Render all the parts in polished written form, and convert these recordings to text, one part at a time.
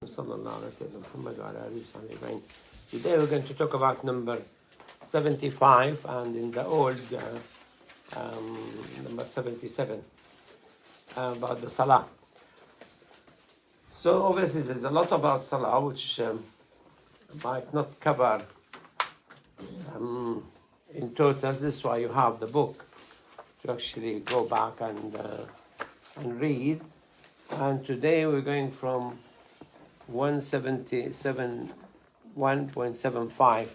Today we're going to talk about number 75 and in the old number 77 about the Salah. So obviously there's a lot about Salah which might not cover in total. This is why you have the book to actually go back and read. And today we're going from 1.75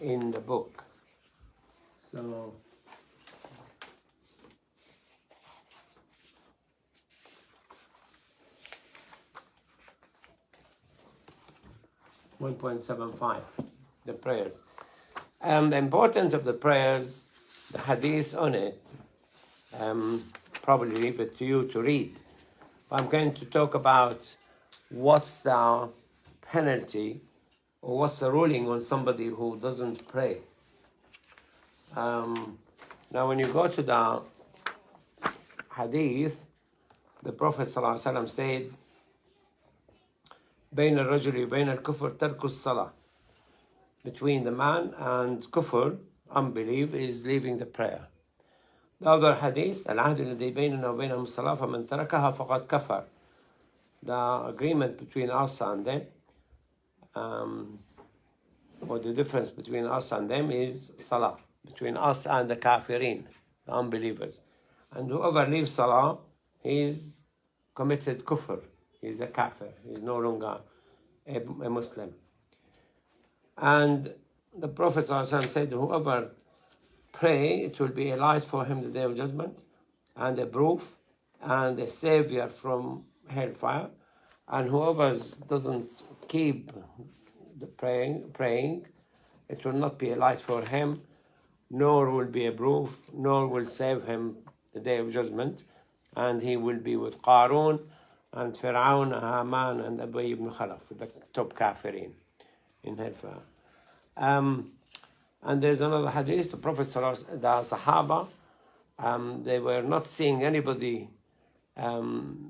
in the book. So the prayers. The importance of the prayers, the hadith on it, probably leave it to you to read. I'm going to talk about what's the penalty or what's the ruling on somebody who doesn't pray. Now when you go to the hadith, the Prophet ﷺ said, بين الرجل وبين الكفر ترك الصلاة. Between the man and kufr, unbelief, is leaving the prayer. The other hadith, العهد الذي بيننا وبينهم الصلاة فمن تركها فقد كفر. The agreement between us and them, or the difference between us and them is Salah. Between us and the kafirin, the unbelievers. And whoever leaves Salah, he's committed kufr. He's a kafir. He's no longer a Muslim. And the Prophet ﷺ said, whoever pray, it will be a light for him the day of judgment, and a proof, and a savior from hellfire. And whoever doesn't keep the praying, it will not be a light for him, nor will be a proof, nor will save him the day of judgment. And he will be with Qarun and Fir'aun, Haman, and Ubay ibn Khalaf, the top kafirin in hellfire. And there's another hadith, the Prophet ﷺ, the Sahaba, they were not seeing anybody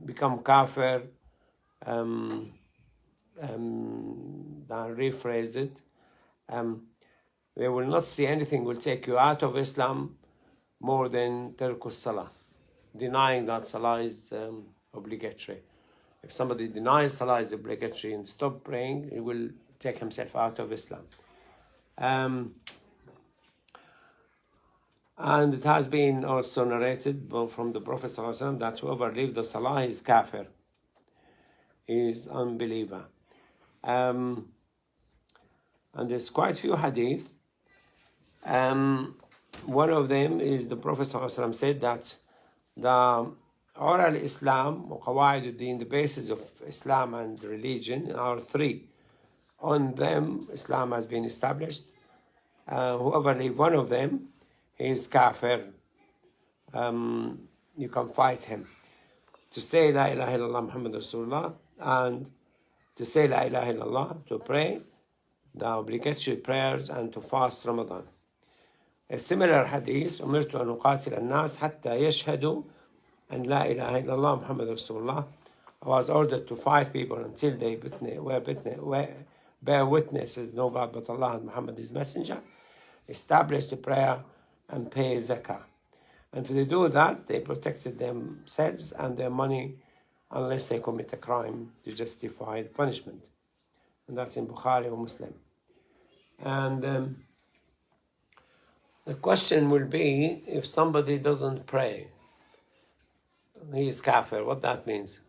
become kafir. I'll rephrase it. They will not see anything will take you out of Islam more than tarkus salah, denying that salah is obligatory. If somebody denies salah is obligatory and stop praying, he will take himself out of Islam. And it has been also narrated from the Prophet ﷺ that whoever leaves the salah is kafir, is unbeliever. And there's quite a few hadith. One of them is the Prophet ﷺ said that the oral Islam, qawaid, the basis of Islam and religion are three. On them, Islam has been established. Whoever leave one of them, he is kafir. You can fight him. To say La ilaha illallah Muhammad Rasulullah, and to say La ilaha illallah, to pray the obligatory prayers, and to fast Ramadan. A similar hadith, أمرت أن أقاتل الناس حتى يشهدوا أن لا إله إلا الله محمد رسول الله. I was ordered to fight people until they bear witnesses, no God but Allah and Muhammad is messenger, establish the prayer and pay zakah. And if they do that, they protected themselves and their money unless they commit a crime to justify the punishment. And that's in Bukhari or Muslim. And the question will be, if somebody doesn't pray, he is kafir. What that means?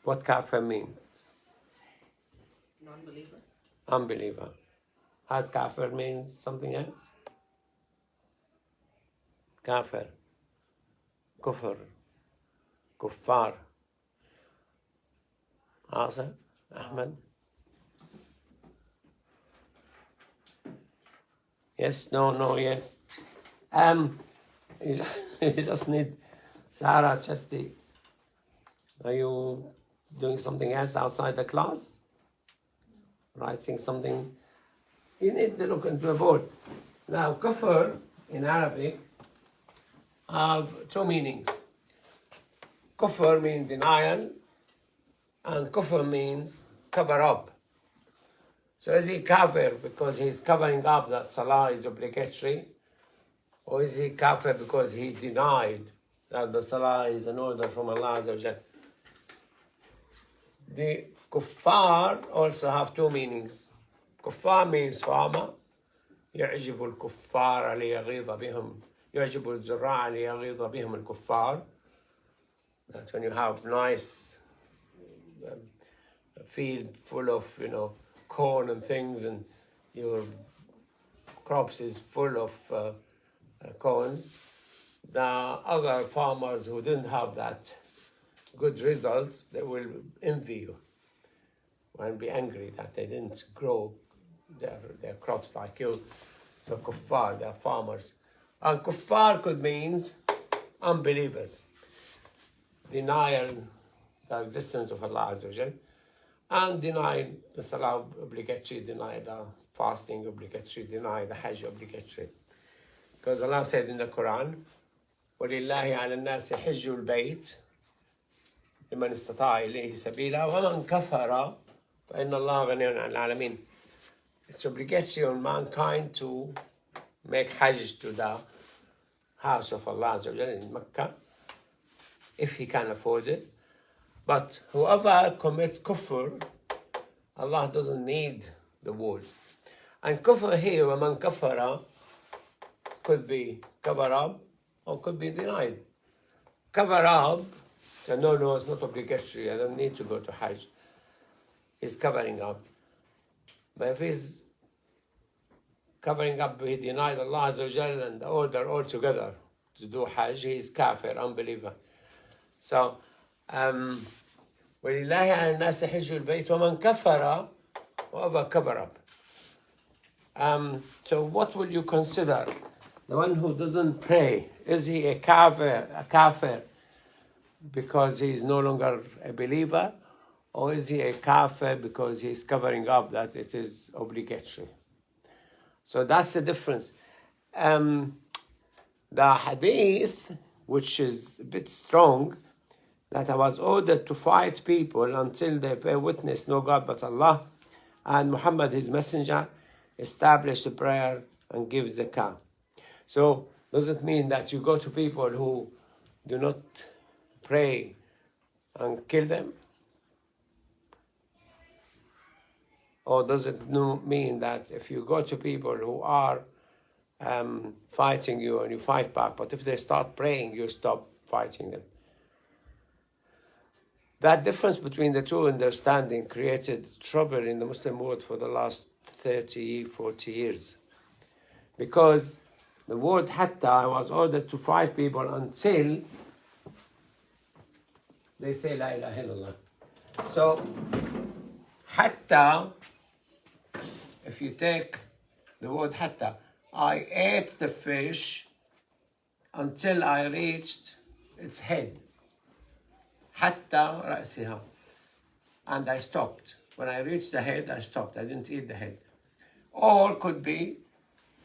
What kafir means? Non-believer. Unbeliever. Has kafir means something else? Kafir. Kufr. Kuffar. Asif? Ahmed? Yes, no, yes. You just need Sarah Chesty. Are you doing something else outside the class? Writing something? You need to look into a board. Now, kufr in Arabic have two meanings. kufr means denial, and kufr means cover up. So is he kafir because he's covering up that salah is obligatory? Or is he kafir because he denied that the salah is an order from Allah Azza wa Jal? The kuffar also have two meanings. Kuffar means farmer. يعجب الكفار ليغيظ بهم يعجب الزراع ليغيظ بهم الكفار. That when you have nice field full of corn and things, and your crops is full of corns, the other farmers who didn't have that good results, they will envy you and be angry that they didn't grow their crops like you. So kuffar, they're farmers. And kuffar could means unbelievers, denial the existence of Allah Azza wa Jal, and deny the salah obligatory, deny the fasting obligatory, deny the hajj obligatory. Because Allah said in the Quran, وَلِلَّهِ عَلَى النَّاسِ حِجُّ الْبَيْتِ لمن استطاع إليه سبيلا ومن كفر فإن الله غني عن العالمين. It's obligatory on mankind to make hajj to the house of Allah Azza wa Jalla in Mecca if he can afford it. But whoever commits kufr, Allah doesn't need the words. And kufr here, وَمَنْ كَفَرَ, could be cover up or could be denied. Cover up, so no, it's not obligatory, I don't need to go to hajj. He's covering up. But if he's covering up, he denied Allah Azza wa Jal and the order altogether to do hajj, he is kafir, unbeliever. So, وَلِلَّهِ عَلَى النَّاسِ حِجُّ الْبَيْتِ وَمَنْ كَفَرَ, whoever cover up. So what will you consider? The one who doesn't pray, is he a kafir because he is no longer a believer? Or is he a kafir because he's covering up that it is obligatory? So that's the difference. The hadith, which is a bit strong, that I was ordered to fight people until they bear witness no God but Allah, and Muhammad his messenger, establish the prayer and give zakah. So does it mean that you go to people who do not pray and kill them? Or does it mean that if you go to people who are fighting you and you fight back, but if they start praying, you stop fighting them? That difference between the two understanding created trouble in the Muslim world for the last 30, 40 years. Because the word hatta was ordered to fight people until they say La ilaha illallah. So, hatta, if you take the word hatta, I ate the fish until I reached its head. Hatta ra'siha. And I stopped. When I reached the head, I stopped. I didn't eat the head. Or could be,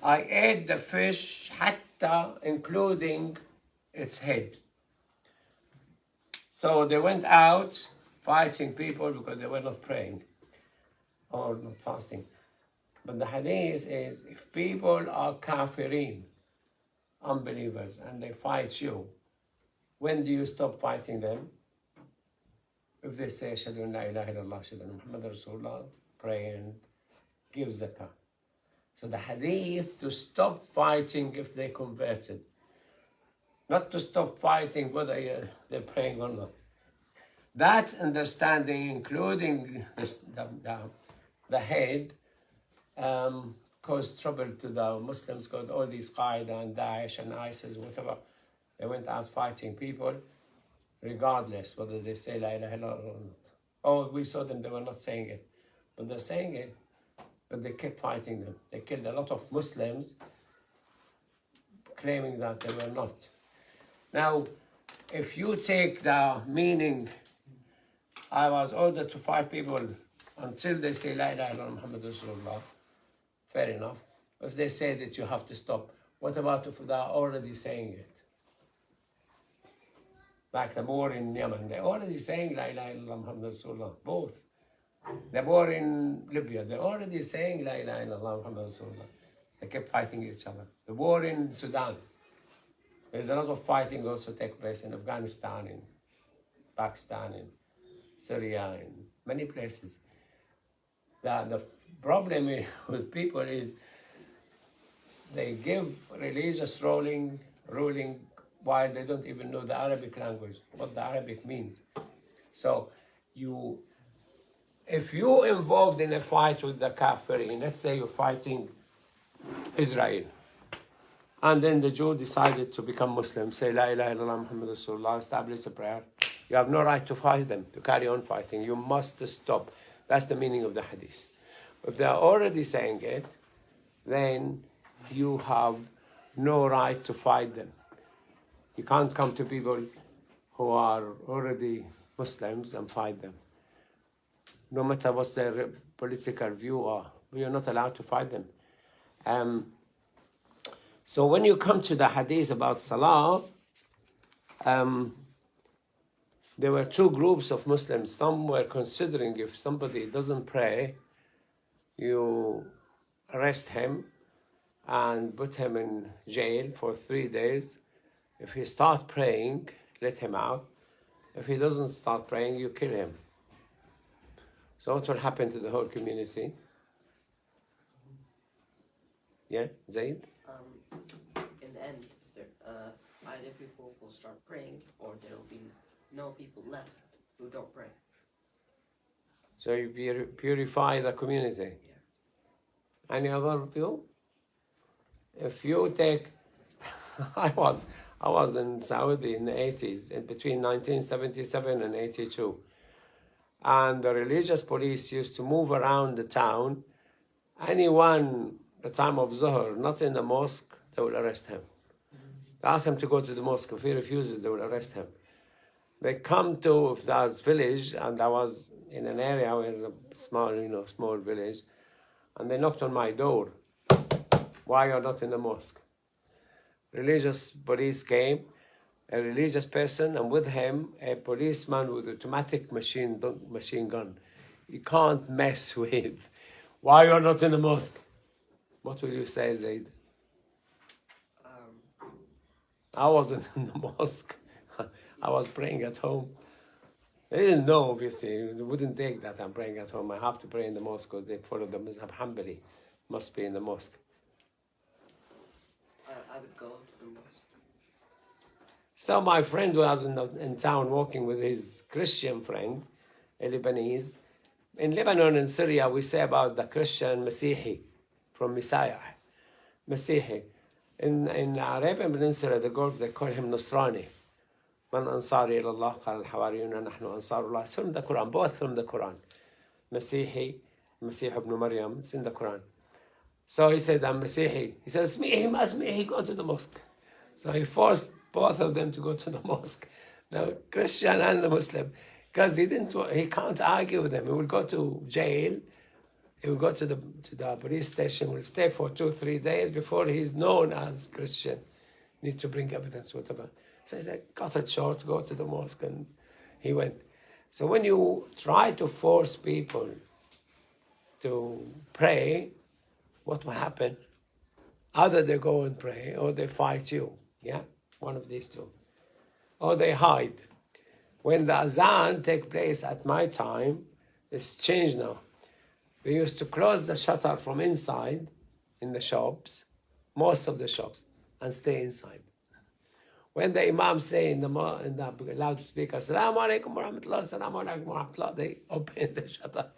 I ate the fish hatta, including its head. So they went out fighting people because they were not praying or not fasting. But the hadith is, if people are kafirin, unbelievers, and they fight you, when do you stop fighting them? If they say, Ashhadu an la ilaha illallah, Ashhadu anna Muhammadan Rasulullah, pray and give zakah. So the hadith, to stop fighting if they converted. Not to stop fighting whether they're praying or not. That understanding, including the head, caused trouble to the Muslims, because all these Qaeda and Daesh and ISIS, whatever, they went out fighting people, regardless whether they say La ilaha illallah or not. Oh, we saw them, they were not saying it. But they're saying it, but they kept fighting them. They killed a lot of Muslims, claiming that they were not. Now, if you take the meaning, I was ordered to fight people until they say La ilaha illallah Muhammad Rasulullah, fair enough. If they say that you have to stop, what about if they're already saying it? like the war in Yemen, they're already saying La ilaha illallah Muhammad Rasulullah, both. The war in Libya, they're already saying La ilaha illallah Muhammad Rasulullah. They kept fighting each other. The war in Sudan, there's a lot of fighting also take place in Afghanistan, in Pakistan, in Syria, in many places. The problem with people is they give religious ruling while they don't even know the Arabic language, what the Arabic means. So if you're involved in a fight with the Kafirin, let's say you're fighting Israel, and then the Jew decided to become Muslim, say La ilaha illallah Muhammad Rasulullah, establish a prayer, you have no right to fight them, to carry on fighting. You must stop. That's the meaning of the hadith. If they're already saying it, then you have no right to fight them. You can't come to people who are already Muslims and fight them. No matter what their political view are, you're not allowed to fight them. So when you come to the hadith about Salah, there were two groups of Muslims. Some were considering if somebody doesn't pray, you arrest him and put him in jail for 3 days. If he starts praying, let him out. If he doesn't start praying, you kill him. So what will happen to the whole community? Yeah, Zaid? In the end, either people will start praying or there will be no people left who don't pray. So you purify the community? Yeah. Any other view? If you take... I was in Saudi in the 80s, in between 1977 and 82. And the religious police used to move around the town. Anyone, the time of Zuhr, not in the mosque, they will arrest him. They ask him to go to the mosque. If he refuses, they will arrest him. They come to, if there's village, and I was in an area where a small village, and they knocked on my door. Why you're not in the mosque? Religious police came, a religious person, and with him a policeman with automatic machine gun. You can't mess with. Why you're not in the mosque? What will you say, Zaid? I wasn't in the mosque. I was praying at home. They didn't know, obviously. They wouldn't take that I'm praying at home. I have to pray in the mosque because they follow the Mazhab Hanbali. Must be in the mosque. I would go to the mosque. So my friend was in town walking with his Christian friend, a Lebanese. In Lebanon and Syria, we say about the Christian Masihi, from Messiah. Masihi. In Arabian Peninsula, the Gulf, they call him Nasrani. Man ansari ilallah, qal al-hawariyuna nahnu ansarullah. It's from the Quran, both from the Quran. Masihi, Masih ibn Maryam, it's in the Quran. So he said, I'm Masihi. He says, Asmihi, go to the mosque. So he forced both of them to go to the mosque, the Christian and the Muslim, because he can't argue with them. He will go to jail. He will go to the police station, will stay for 2-3 days before he's known as Christian. Need to bring evidence, whatever. So he said, cut it short, go to the mosque, and he went. So when you try to force people to pray, what will happen? Either they go and pray, or they fight you. Yeah, one of these two. Or they hide. When the azan take place at my time, it's changed now. We used to close the shutter from inside in the shops, most of the shops, and stay inside. When the imam say in the loudspeaker, Assalamu alaikum wa rahmatullah, Assalamu alaikum wa rahmatullah, they open the shutter.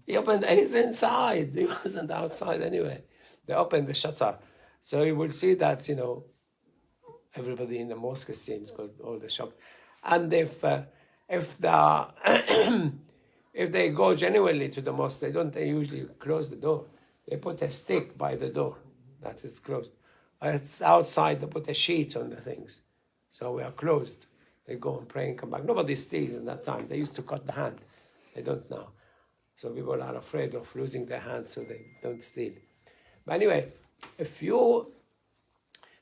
He's inside. He wasn't outside anyway. They opened the shutter. So you will see that, everybody in the mosque seems, because all the shops. And if they go genuinely to the mosque, they usually close the door. They put a stick by the door that is closed. It's outside, they put a sheet on the things. So we are closed. They go and pray and come back. Nobody steals in that time. They used to cut the hand. They don't now. So people are afraid of losing their hands, so they don't steal. But anyway,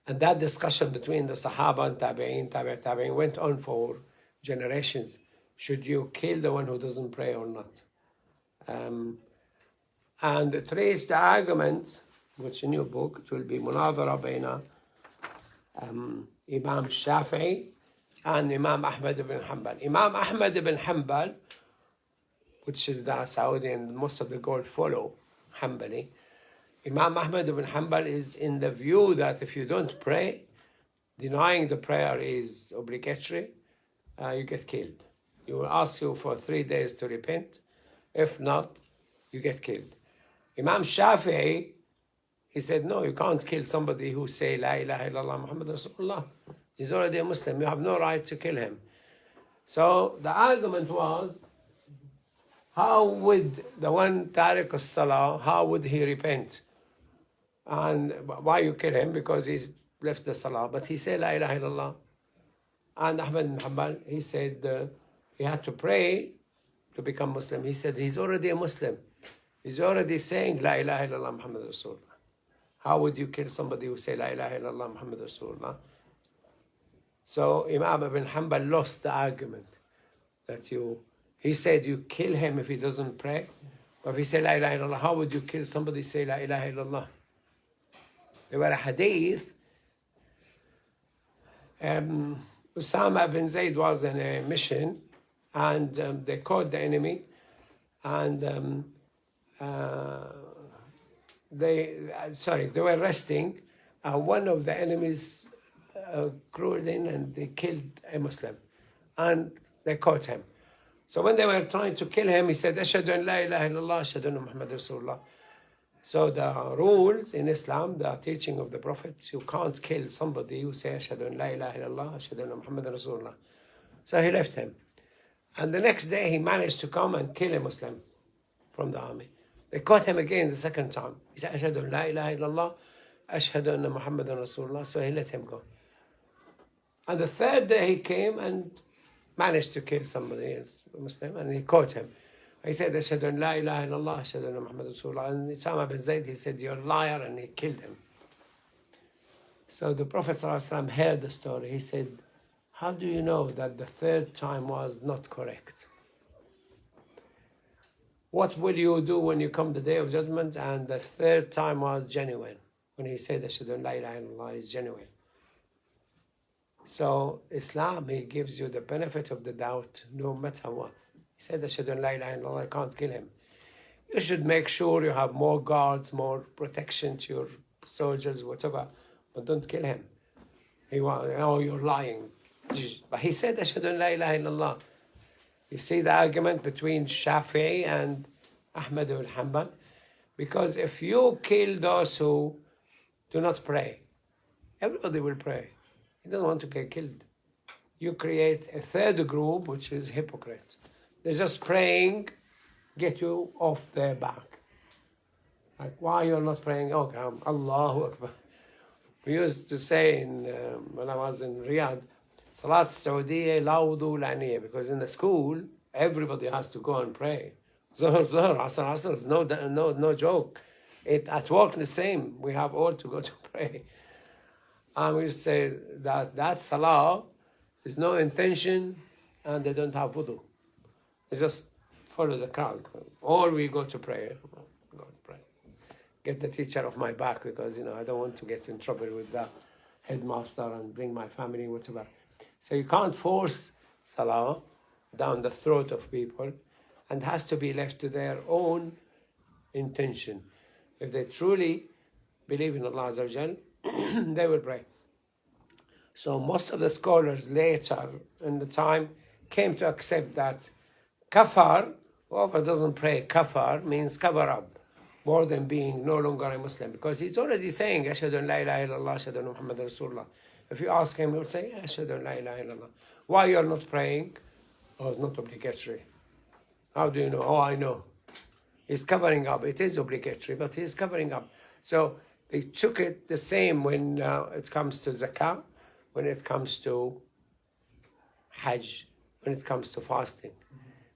And that discussion between the Sahaba and Tabi'in went on for generations. Should you kill the one who doesn't pray or not? And it raised the argument, which in your book, it will be Munadhara Baina Imam Shafi'i and Imam Ahmad ibn Hanbal. Imam Ahmad ibn Hanbal, which is the Saudi and most of the gold follow Hanbali. Imam Ahmad ibn Hanbal is in the view that if you don't pray, denying the prayer is obligatory, you get killed. He will ask you for 3 days to repent. If not, you get killed. Imam Shafi'i, he said, no, you can't kill somebody who say, La ilaha illallah Muhammad Rasulullah. He's already a Muslim. You have no right to kill him. So the argument was, how would the one Tariq as-Salah, how would he repent? And why you kill him? Because he left the Salah. But he said, La ilaha illallah. And Ahmad bin Hanbal, he said, he had to pray to become Muslim. He said, he's already a Muslim. He's already saying, La ilaha illallah Muhammad Rasulullah. How would you kill somebody who say, La ilaha illallah Muhammad Rasulullah? So Imam ibn Hanbal lost the argument that he said you kill him if he doesn't pray. But if he say La ilaha illallah, how would you kill somebody say La ilaha illallah? There were a hadith. Usama bin Zayd was in a mission and they caught the enemy and they were resting. One of the enemies crawled in and they killed a Muslim and they caught him. So when they were trying to kill him, he said, Ashhadu an la ilaha illallah, Ashhadu anna Muhammad Rasulullah. So the rules in Islam, the teaching of the prophets, you can't kill somebody who say Ashhadu an la ilaha illallah, Ashhadu anna Muhammad Rasulullah. So he left him. And the next day he managed to come and kill a Muslim from the army. They caught him again the second time. He said, Ashhadu an la ilaha illallah, Ashhadu anna Muhammadan Rasulullah. So he let him go. And the third day he came and managed to kill somebody else, a Muslim, and he caught him. He said, Ashhadu an la ilaha illallah, Ashhadu anna Muhammadan Rasulullah. And Issam bin Zayd, he said, you're a liar, and he killed him. So the Prophet ﷺ heard the story. He said, how do you know that the third time was not correct? What will you do when you come the day of judgment and the third time was genuine? When he said, Ashhadu an la ilaha illallah is genuine. So Islam, he gives you the benefit of the doubt no matter what. He said, Ashhadu an la ilaha illallah, I can't kill him. You should make sure you have more guards, more protection to your soldiers, whatever, but don't kill him. Oh, you're lying. But he said, Ashhadu an la ilaha illallah. You see the argument between Shafi'i and Ahmad ibn Hanbal? Because if you kill those who do not pray, everybody will pray. He doesn't want to get killed. You create a third group, which is hypocrite. They're just praying, get you off their back. Like, why you're not praying? Oh, come, Allahu Akbar. We used to say when I was in Riyadh, Salat Saudiya la wudu la niyya, because in the school, everybody has to go and pray. Zuhr, Asr, is no joke. At work, the same. We have all to go to pray. And we say that Salah is no intention and they don't have wudu. They just follow the crowd. Or we go to pray. Go to pray. Get the teacher off my back because, I don't want to get in trouble with the headmaster and bring my family, whatever. So you can't force Salah down the throat of people and has to be left to their own intention. If they truly believe in Allah Azza wa Jal, they will pray. So most of the scholars later in the time came to accept that kafar, whoever doesn't pray kafar, means cover up, more than being no longer a Muslim. Because he's already saying, Ashhadu an la ilaha illallah, Ashhadu anna Muhammadan Rasulullah. If you ask him, he will say, Ashhadu an la ilaha illallah. Why you're not praying? Oh, it's not obligatory. How do you know? Oh, I know. He's covering up. It is obligatory, but he's covering up. So they took it the same when it comes to zakah, when it comes to hajj, when it comes to fasting.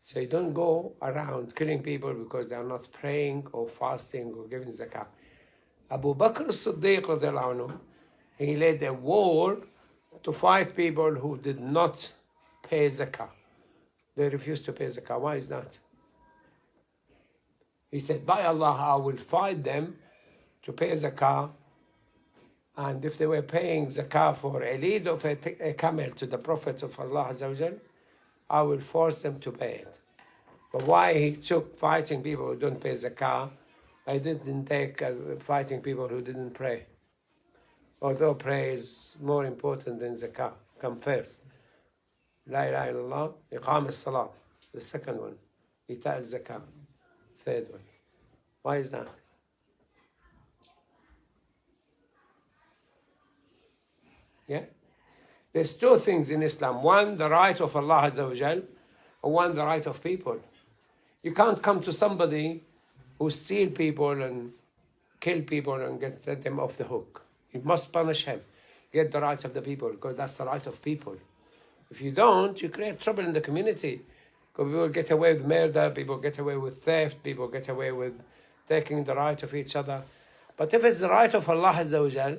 So you don't go around killing people because they are not praying or fasting or giving zakah. Abu Bakr as-Siddiq, he led a war to fight people who did not pay zakah. They refused to pay zakah. Why is that? He said, by Allah, I will fight them to pay zakah. And if they were paying zakah for a lead of a camel to the Prophet of Allah Azza wa Jal, I will force them to pay it. But why he took fighting people who don't pay zakah, I didn't take fighting people who didn't pray. Although prayer is more important than zakah. Come first. La ilaha illallah, iqam as-salah. The second one, ita az-zakah. Third one. Why is that? Yeah? There's two things in Islam. One, the right of Allah Azza wa Jal, and one, the right of people. You can't come to somebody who steal people and kill people and let them off the hook. You must punish him. Get the rights of the people, because that's the right of people. If you don't, you create trouble in the community. Because people get away with murder, people get away with theft, people get away with taking the right of each other. But if it's the right of Allah Azza wa Jal,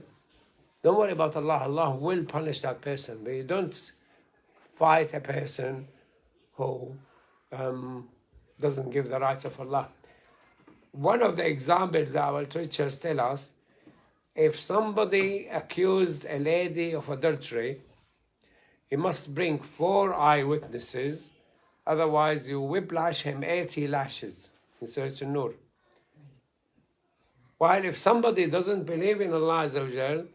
don't worry about Allah. Allah will punish that person. But you don't fight a person who doesn't give the rights of Allah. One of the examples that our teachers tell us, if somebody accused a lady of adultery, he must bring 4 eyewitnesses, otherwise you whiplash him 80 lashes in Surah An-Nur. While if somebody doesn't believe in Allah Azza wa Jal,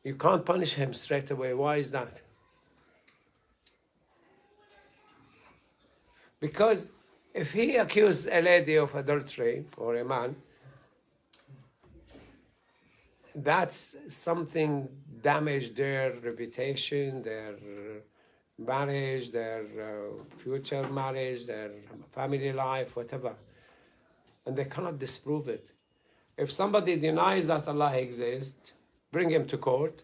you can't punish him straight away. Why is that? Because if he accused a lady of adultery, or a man, that's something damaged their reputation, their marriage, their future marriage, their family life, whatever. And they cannot disprove it. If somebody denies that Allah exists, bring him to court.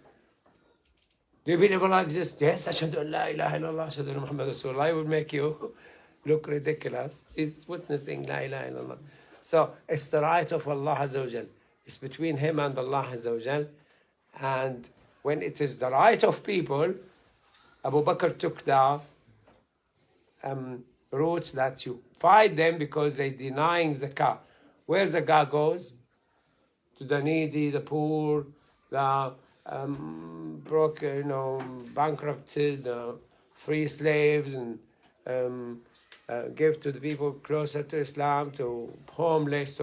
Do you believe Allah exists? Yes, ashhadu an la ilaha illallah, ashhadu anna Muhammad Rasulullah. I will make you look ridiculous. He's witnessing la ilaha illallah. So it's the right of Allah Azza wa Jal. It's between him and Allah Azza wa Jal. And when it is the right of people, Abu Bakr took the routes that you fight them because they're denying zakah. Where zakah goes? To the needy, the poor, the bankrupted, free slaves, and give to the people closer to Islam, to homeless.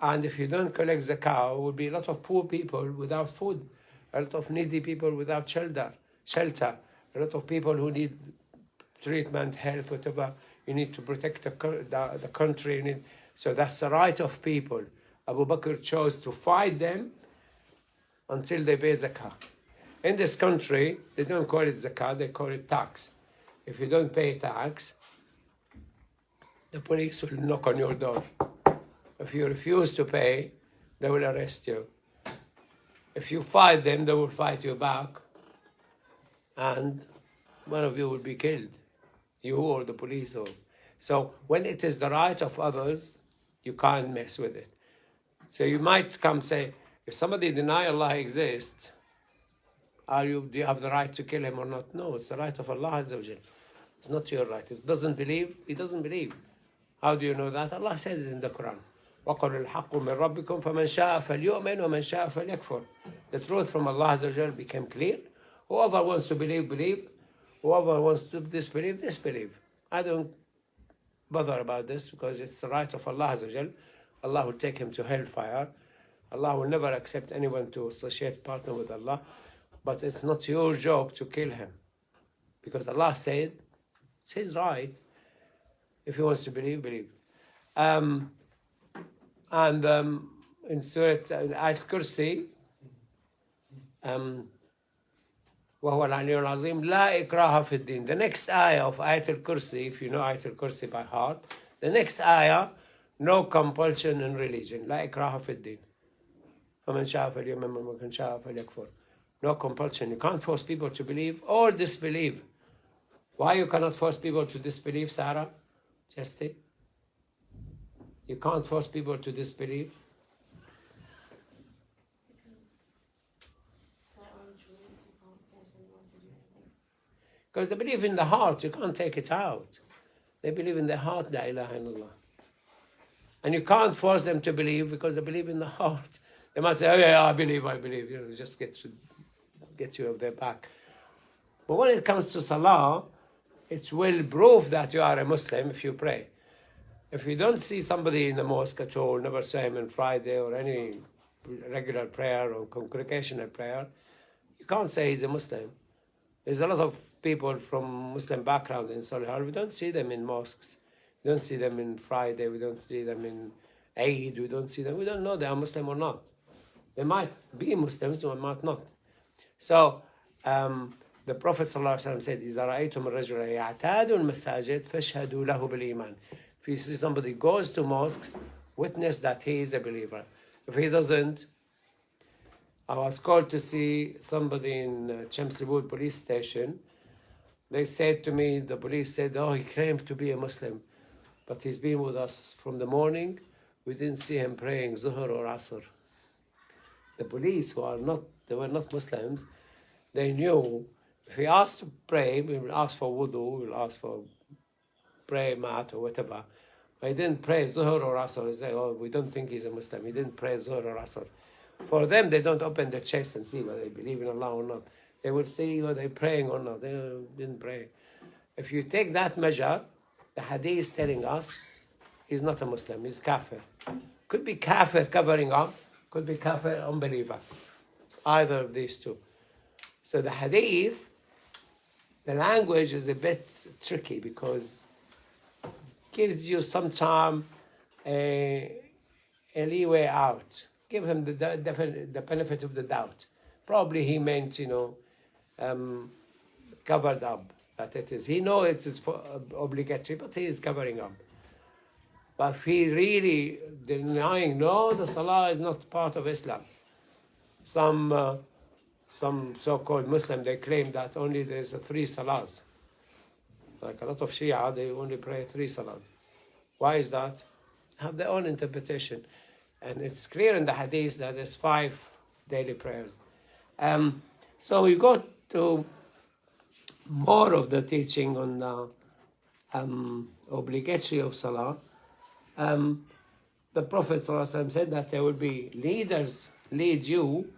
And if you don't collect zakah, there will be a lot of poor people without food, a lot of needy people without shelter, a lot of people who need treatment, health, whatever. You need to protect the country. So that's the right of people. Abu Bakr chose to fight them until they pay zakah. In this country, they don't call it zakah, they call it tax. If you don't pay tax, the police will knock on your door. If you refuse to pay, they will arrest you. If you fight them, they will fight you back. And one of you will be killed. You or the police. So when it is the right of others, you can't mess with it. So you might come say, if somebody deny Allah exists, do you have the right to kill him or not? No, it's the right of Allah Azza wa Jal. It's not your right. If he doesn't believe, he doesn't believe. How do you know that? Allah said it in the Quran. وَقَلُ الْحَقُّ مِنْ رَبِّكُمْ فَمَنْ شَاءَ فَلْيُؤْمِنْ وَمَنْ شَاءَ فَلْيَكْفُرْ. The truth from Allah Azza wa Jal became clear. Whoever wants to believe, believe. Whoever wants to disbelieve, disbelieve. I don't bother about this because it's the right of Allah Azza wa Jal. Allah will take him to hellfire. Allah will never accept anyone to associate partner with Allah. But it's not your job to kill him. Because Allah said, it's his right. If he wants to believe, believe. In Surah Al-Kursi, وهو العلي العظيم لا إكراه في الدين. The next ayah of Ayat al-Kursi, if you know Ayat al-Kursi by heart, the next ayah, no compulsion in religion. لا إكراه في الدين. فمن شاء فليؤمن ومن شاء فليكفر. No compulsion. You can't force people to believe or disbelieve. Why you cannot force people to disbelieve, Sarah? Chesty? You can't force people to disbelieve? Because they believe in the heart, you can't take it out. They believe in their heart, La ilaha illallah. And you can't force them to believe because they believe in the heart. They might say, oh yeah, I believe. You know, just get you off their back. But when it comes to Salah, it's well proof that you are a Muslim if you pray. If you don't see somebody in the mosque at all, never saw him on Friday or any regular prayer or congregational prayer, you can't say he's a Muslim. There's a lot of people from Muslim background in Solihull. We don't see them in mosques. We don't see them in Friday. We don't see them in Eid. We don't see them. We don't know they are Muslim or not. They might be Muslims or might not. So the Prophet ﷺ said, إِذَا رَأَيْتُمُ الرَّجُلَ يَعْتَادُ الْمَسَاجِدِ فَاشْهَدُوا لَهُ بِالْإِيمَانِ. If you see somebody goes to mosques, witness that he is a believer. If he doesn't, I was called to see somebody in Chelmsford police station. They said to me, the police said, oh, he claimed to be a Muslim, but he's been with us from the morning. We didn't see him praying Zuhr or Asr. The police, they were not Muslims, they knew if he asked to pray, we will ask for wudu, we will ask for prayer mat or whatever. But he didn't pray Zuhr or Asr. He said, oh, we don't think he's a Muslim. He didn't pray Zuhr or Asr. For them, they don't open their chest and see whether they believe in Allah or not. They will see whether they're praying or not. They didn't pray. If you take that measure, the hadith is telling us he's not a Muslim, he's kafir. Could be kafir covering up, could be kafir unbeliever. Either of these two. So the hadith, the language is a bit tricky because it gives you sometimes a leeway out. Give him the benefit of the doubt. Probably he meant, covered up, that it is. He knows it is obligatory, but he is covering up. But if he really denying, no, the Salah is not part of Islam. Some so-called Muslim, they claim that only there's 3 Salahs. Like a lot of Shia, they only pray 3 Salahs. Why is that? Have their own interpretation. And it's clear in the hadith that there's 5 daily prayers. So we go to more of the teaching on the obligatory of Salah. The Prophet ﷺ said that there will be leaders lead you,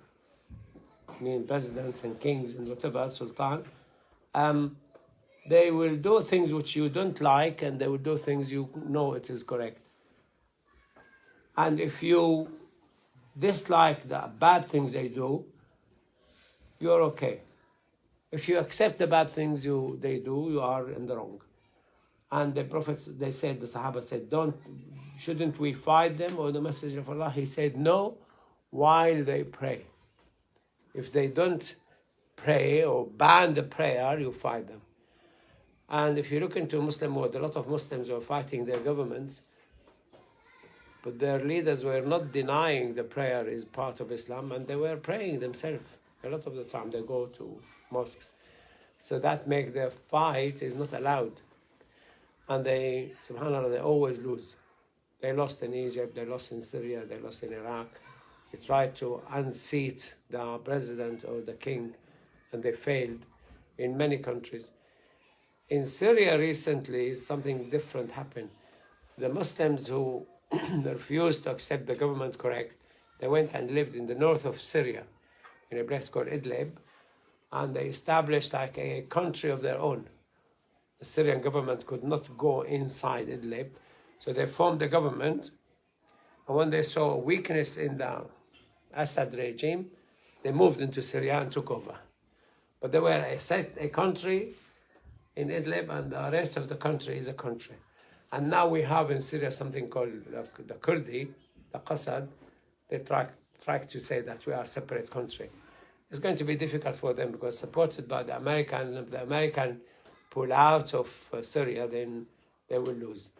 I mean presidents and kings and whatever, sultan. They will do things which you don't like and they will do things you know it is correct. And if you dislike the bad things they do, you're okay. If you accept the bad things they do, you are in the wrong. And the prophets, the Sahaba said, shouldn't we fight them? Or the Messenger of Allah, he said, no, while they pray. If they don't pray or ban the prayer, you fight them. And if you look into Muslim world, a lot of Muslims were fighting their governments, but their leaders were not denying the prayer is part of Islam, and they were praying themselves. A lot of the time they go to mosques. So that makes their fight is not allowed. And they, subhanAllah, they always lose. They lost in Egypt, they lost in Syria, they lost in Iraq. They tried to unseat the president or the king, and they failed in many countries. In Syria recently, something different happened. The Muslims who refused to accept the government correct, they went and lived in the north of Syria, in a place called Idlib, and they established like a country of their own. The Syrian government could not go inside Idlib, so they formed a government, and when they saw a weakness in the Assad regime, they moved into Syria and took over. But they were a country in Idlib, and the rest of the country is a country. And now we have in Syria something called the Kurdi, the Qasad. They try to say that we are a separate country. It's going to be difficult for them because supported by the American, if the American pull out of Syria, then they will lose.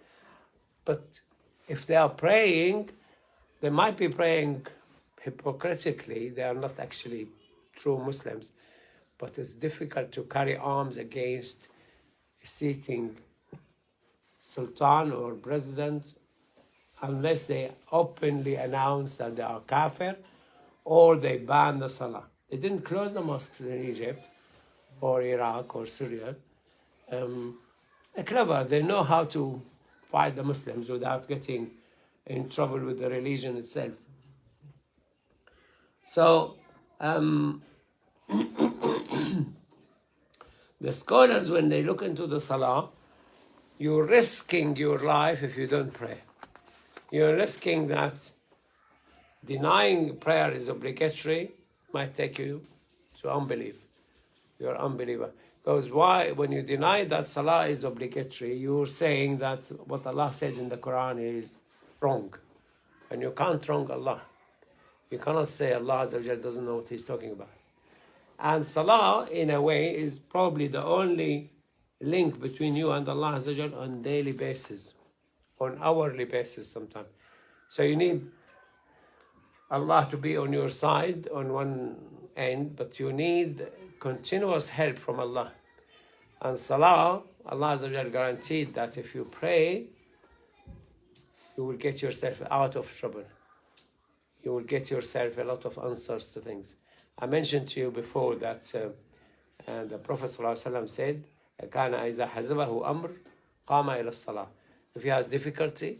But if they are praying, they might be praying hypocritically. They are not actually true Muslims. But it's difficult to carry arms against a sitting sultan or president unless they openly announce that they are kafir or they ban the salah. They didn't close the mosques in Egypt or Iraq or Syria. they're clever. They know how to fight the Muslims without getting in trouble with the religion itself. So the scholars, when they look into the salah, you're risking your life if you don't pray. You're risking that denying prayer is obligatory might take you to unbelief. You're an unbeliever. Because why? When you deny that salah is obligatory, you're saying that what Allah said in the Quran is wrong. And you can't wrong Allah. You cannot say Allah Azza wa Jal doesn't know what He's talking about. And salah, in a way, is probably the only link between you and Allah Azza wa Jal on daily basis, on hourly basis sometimes. So you need Allah to be on your side on one end, but you need continuous help from Allah. And salah, Allah Azza wa Jal guaranteed that if you pray, you will get yourself out of trouble. You will get yourself a lot of answers to things. I mentioned to you before that the Prophet ﷺ said, كَانَ إِذَا حَزَبَهُ أَمْرٌ قَامَ إِلَى الصَّلَاةِ. If he has difficulty,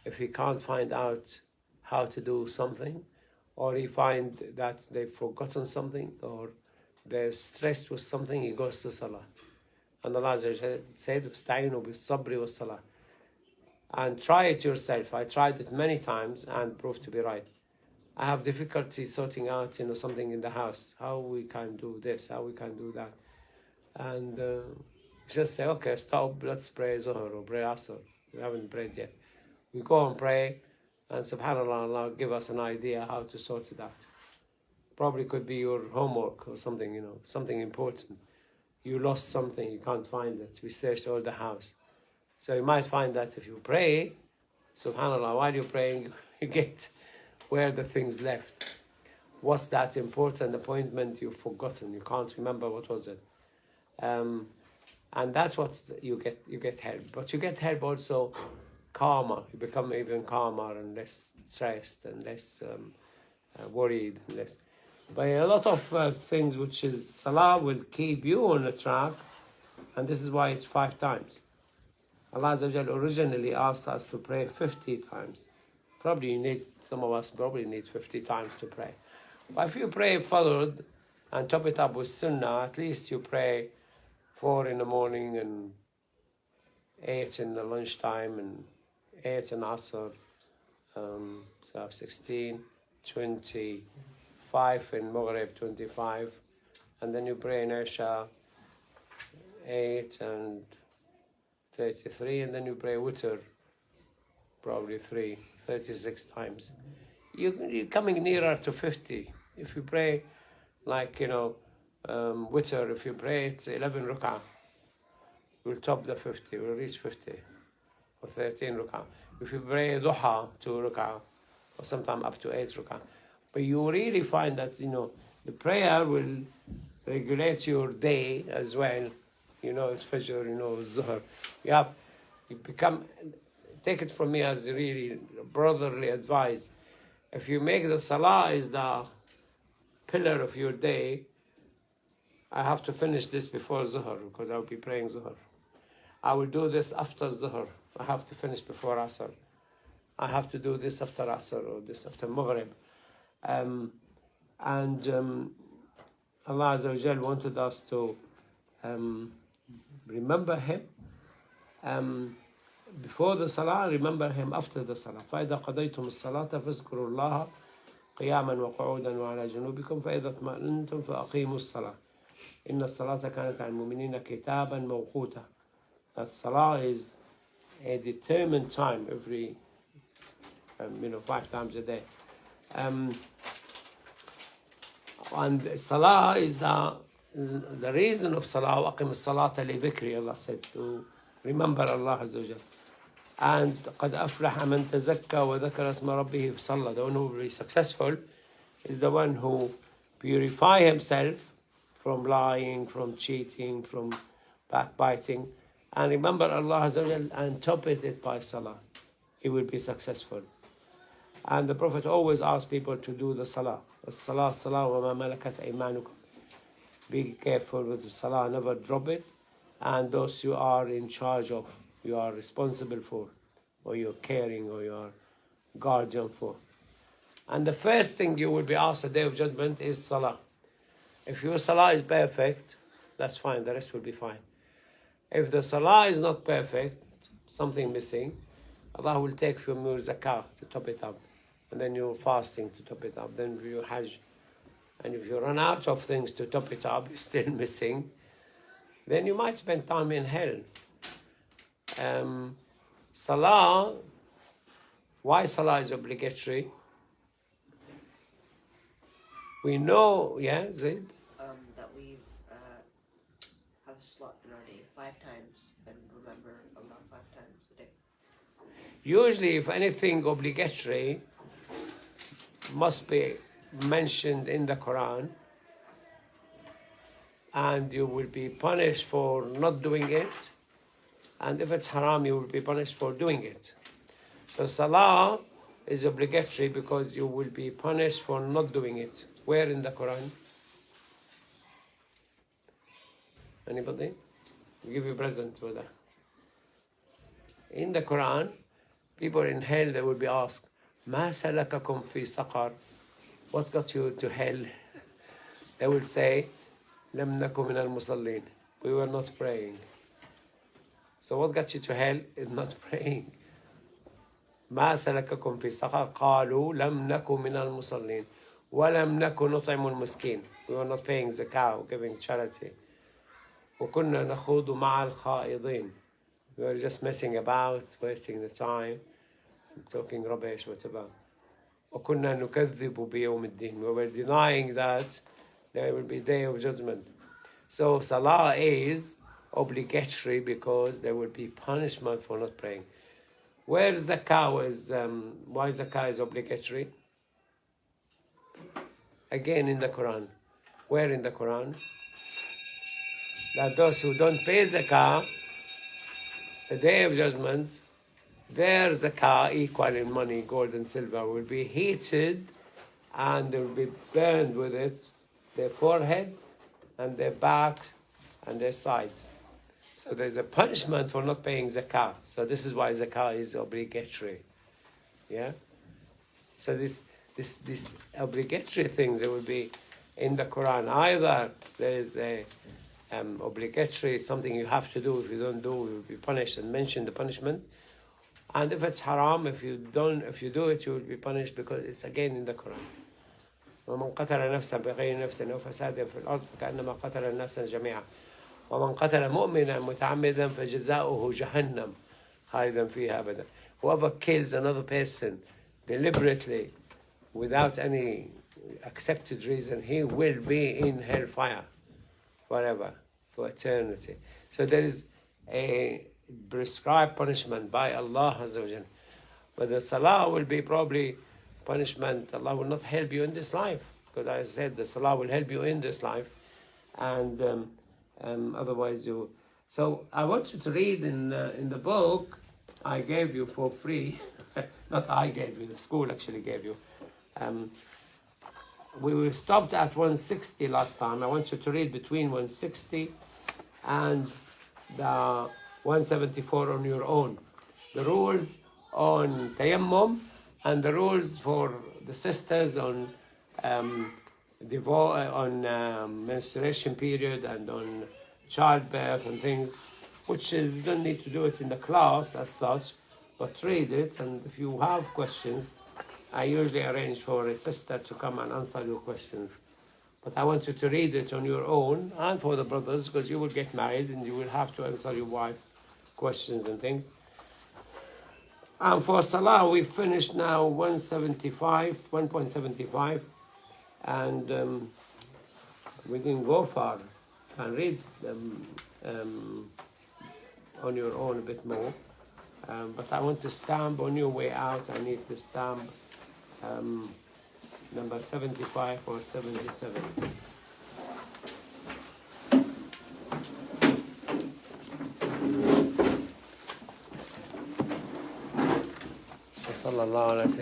if he can't find out how to do something, or he find that they've forgotten something, or they're stressed with something, he goes to salah. And Allah said, "Ista'inu bis-sabri was-salah." And try it yourself. I tried it many times and proved to be right. I have difficulty sorting out, something in the house, how we can do this, how we can do that. And just say, okay, stop, let's pray Zuhr or pray Asr. We haven't prayed yet. We go and pray, and subhanAllah, Allah give us an idea how to sort it out. Probably could be your homework or something, something important. You lost something, you can't find it. We searched all the house. So you might find that if you pray, subhanAllah, while you're praying, you get where the things left. What's that important appointment you've forgotten? You can't remember what was it. And that's what you get help. But you get help also calmer. You become even calmer and less stressed and less worried and less. But a lot of things which is salah will keep you on the track, and this is why it's 5 times. Allah Azza wa Jal originally asked us to pray 50 times. Some of us probably need 50 times to pray. But if you pray followed and top it up with sunnah, at least you pray 4 in the morning and 8 in the lunchtime and 8 in Asr, so 16, 25 in Maghrib, 25, and then you pray in Isha 8 and 33, and then you pray Witr, probably 36 times. You're coming nearer to 50. If you pray like, Witr, if you pray it's 11 rak'ah, we'll top the 50, we'll reach 50, or 13 rak'ah. If you pray Duha, 2 rak'ah, or sometimes up to 8 rak'ah. But you really find that, the prayer will regulate your day as well. It's Fajr, it's Zuhr. You become, take it from me as really brotherly advice. If you make the salah is the pillar of your day, I have to finish this before Zuhr because I'll be praying Zuhr. I will do this after Zuhr. I have to finish before Asr. I have to do this after Asr or this after Maghrib. Allah Azza wa Jal wanted us to remember Him before the Salah, remember Him after the Salah. فَإِذَا قَضَيْتُمُ الصَّلَاةَ فَاذْكُرُوا اللَّهَ قِيَامًا وَقُعُودًا وَعَلَى جُنُوبِكُمْ فَإِذَا اطْمَأْنَنْتُمْ فَأَقِيمُوا الصَّلَاةَ إِنَّ الصَّلَاةَ كَانَتْ عَلَى الْمُؤْمِنِينَ كِتَابًا مَوْقُوتًا. That Salah is a determined time every 5 times a day. And Salah is the reason of Salah. وَأَقِمِ الصَّلَاةَ لِذِكْرِ, Allah said, to remember Allah Azza wa Jal. And قَدْ أَفْلَحَ مَنْ تَزَكَّى وَذَكَرَ اسْمَ رَبِّهِ فَصَلَّى. The one who will be successful is the one who purify himself from lying, from cheating, from backbiting, and remember Allah Azza wa Jal and top it by Salah. He will be successful. And the Prophet always asked people to do the Salah. Salah, Salah, wa ma malakat aymanukum. Be careful with the Salah, never drop it. and those you are in charge of, you are responsible for, or you're caring, or you are guardian for. And the first thing you will be asked at the Day of Judgment is Salah. If your Salah is perfect, that's fine, the rest will be fine. If the Salah is not perfect, something missing, Allah will take from your zakah to top it up, and then your fasting to top it up, then your hajj. And if you run out of things to top it up, you're still missing, then you might spend time in hell. Salah, why Salah is obligatory? We know, yeah, Zaid? That we have a slot in our day 5 times and remember Allah 5 times a day. Usually, if anything obligatory must be mentioned in the Quran, and you will be punished for not doing it, and if it's haram, you will be punished for doing it. So Salah is obligatory because you will be punished for not doing it. Where in the Quran? Anybody? I'll give you a present for that. In the Quran, people in hell, they will be asked, مَا سَلَكَكُمْ فِي سَقَرٍ? What got you to hell? They will say, لَمْ نَكُ مِنَ الْمُصَلِّينَ. We were not praying. So what got you to hell is not praying. مَا سَلَكَكُمْ فِي سَقَرٍ قَالُوا لَمْ نَكُ مِنَ الْمُصَلِّينَ وَلَمْ نَكُ نُطْعِمُ الْمِسْكِينَ. We were not paying zakah, giving charity. وَكُنَّا نَخُوضُ مَعَ الْخَائِضِينَ. We were just messing about, wasting the time, talking rubbish, whatever. وَكُنَّا نُكَذِّبُ بِيَوْمِ الدِّينِ. We were denying that there will be Day of Judgment. So Salah is obligatory because there will be punishment for not praying. Where zakah is, why zakah is obligatory? Again in the Quran. Where in the Quran? That those who don't pay zakah, the Day of Judgment, their zakah, equal in money, gold and silver, will be heated and they will be burned with it, their forehead and their backs and their sides. So there's a punishment for not paying zakah. So this is why zakah is obligatory. Yeah? So this obligatory things, it will be in the Quran. Either there is a obligatory, something you have to do. If you don't do, you will be punished, and mention the punishment. And if it's haram, if you do it, you will be punished because it's again in the Quran. ومن قتل نفسا بغير نفس أو فساد في الأرض فكأنما قتل الناس جميعا ومن قتل مؤمنا متعمدا فجزاؤه جهنم خالدا فيها أبدا. Whoever kills another person deliberately without any accepted reason, he will be in hellfire forever, for eternity. So there is a prescribed punishment by Allah Azza wa Jal. But the Salah will be probably punishment. Allah will not help you in this life, because I said the Salah will help you in this life, and otherwise you. So I want you to read in the book I gave you for free. Not I gave you, the school actually gave you. We stopped at 160 last time. I want you to read between 160 and the 174 on your own. The rules on tayammum and the rules for the sisters on menstruation period and on childbirth and things, which is, you don't need to do it in the class as such, but read it, and if you have questions, I usually arrange for a sister to come and answer your questions. But I want you to read it on your own, and for the brothers, because you will get married and you will have to answer your wife questions and things. And for Salah, we finished now 1.75, and we didn't go far. You can read them on your own a bit more. But I want to stamp on your way out. I need to stamp number 75 or 77. صلى الله عليه وسلم.